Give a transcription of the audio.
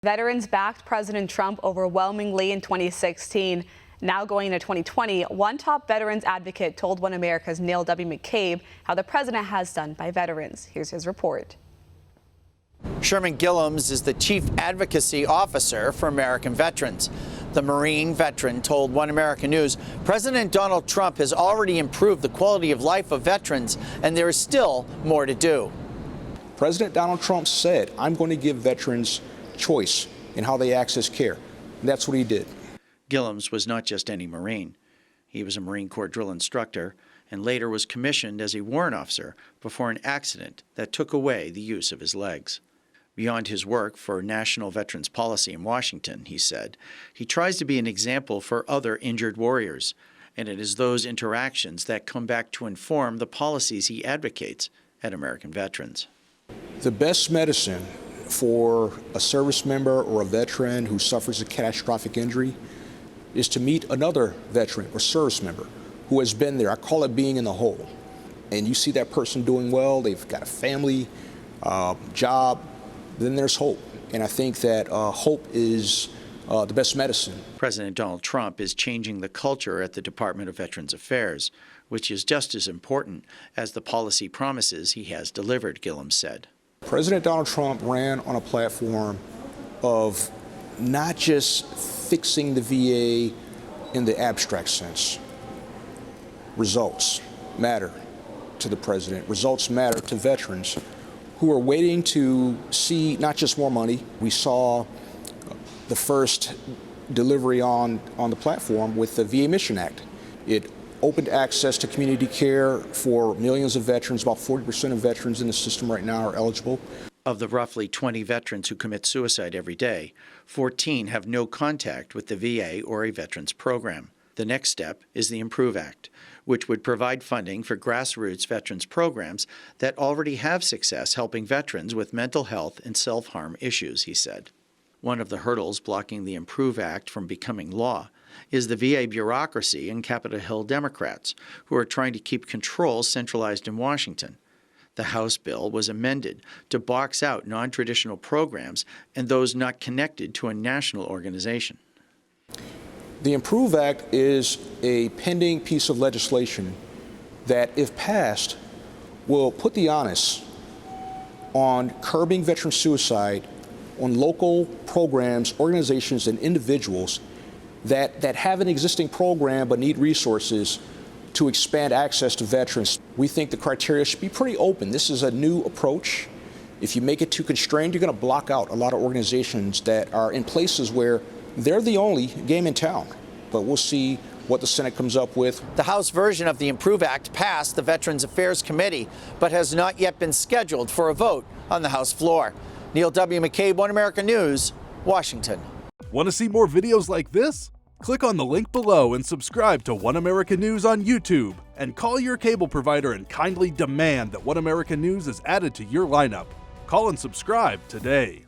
Veterans backed President Trump overwhelmingly in 2016. Now going into 2020, one top veterans advocate told One America's Neil W. McCabe how the president has done by veterans. Here's his report. Sherman Gillums is the chief advocacy officer for American veterans. The Marine veteran told One America News President Donald Trump has already improved the quality of life of veterans, and there is still more to do. President Donald Trump said, I'm going to give veterans choice in how they access care. And that's what he did. Gillums was not just any Marine. He was a Marine Corps drill instructor and later was commissioned as a warrant officer before an accident that took away the use of his legs. Beyond his work for national veterans policy in Washington, he said, he tries to be an example for other injured warriors, and it is those interactions that come back to inform the policies he advocates at American veterans. The best medicine for a service member or a veteran who suffers a catastrophic injury is to meet another veteran or service member who has been there. I call it being in the hole. And you see that person doing well, they've got a family, job, then there's hope. And I think that hope is the best medicine. President Donald Trump is changing the culture at the Department of Veterans Affairs, which is just as important as the policy promises he has delivered, Gillums said. President Donald Trump ran on a platform of not just fixing the VA in the abstract sense. Results matter to the president. Results matter to veterans who are waiting to see not just more money. We saw the first delivery on the platform with the VA Mission Act. It opened access to community care for millions of veterans. About 40% of veterans in the system right now are eligible. Of the roughly 20 veterans who commit suicide every day, 14 have no contact with the VA or a veterans program. The next step is the IMPROVE Act, which would provide funding for grassroots veterans programs that already have success helping veterans with mental health and self-harm issues, he said. One of the hurdles blocking the IMPROVE Act from becoming law is the VA bureaucracy and Capitol Hill Democrats, who are trying to keep control centralized in Washington. The House bill was amended to box out non-traditional programs and those not connected to a national organization. The IMPROVE Act is a pending piece of legislation that, if passed, will put the onus on curbing veteran suicide on local programs, organizations, and individuals that have an existing program but need resources to expand access to veterans. We think the criteria should be pretty open. This is a new approach. If you make it too constrained, you're going to block out a lot of organizations that are in places where they're the only game in town. But we'll see what the Senate comes up with. The House version of the IMPROVE Act passed the Veterans Affairs Committee, but has not yet been scheduled for a vote on the House floor. Neil W. McCabe, One America News, Washington. Want to see more videos like this? Click on the link below and subscribe to One America News on YouTube. And call your cable provider and kindly demand that One America News is added to your lineup. Call and subscribe today.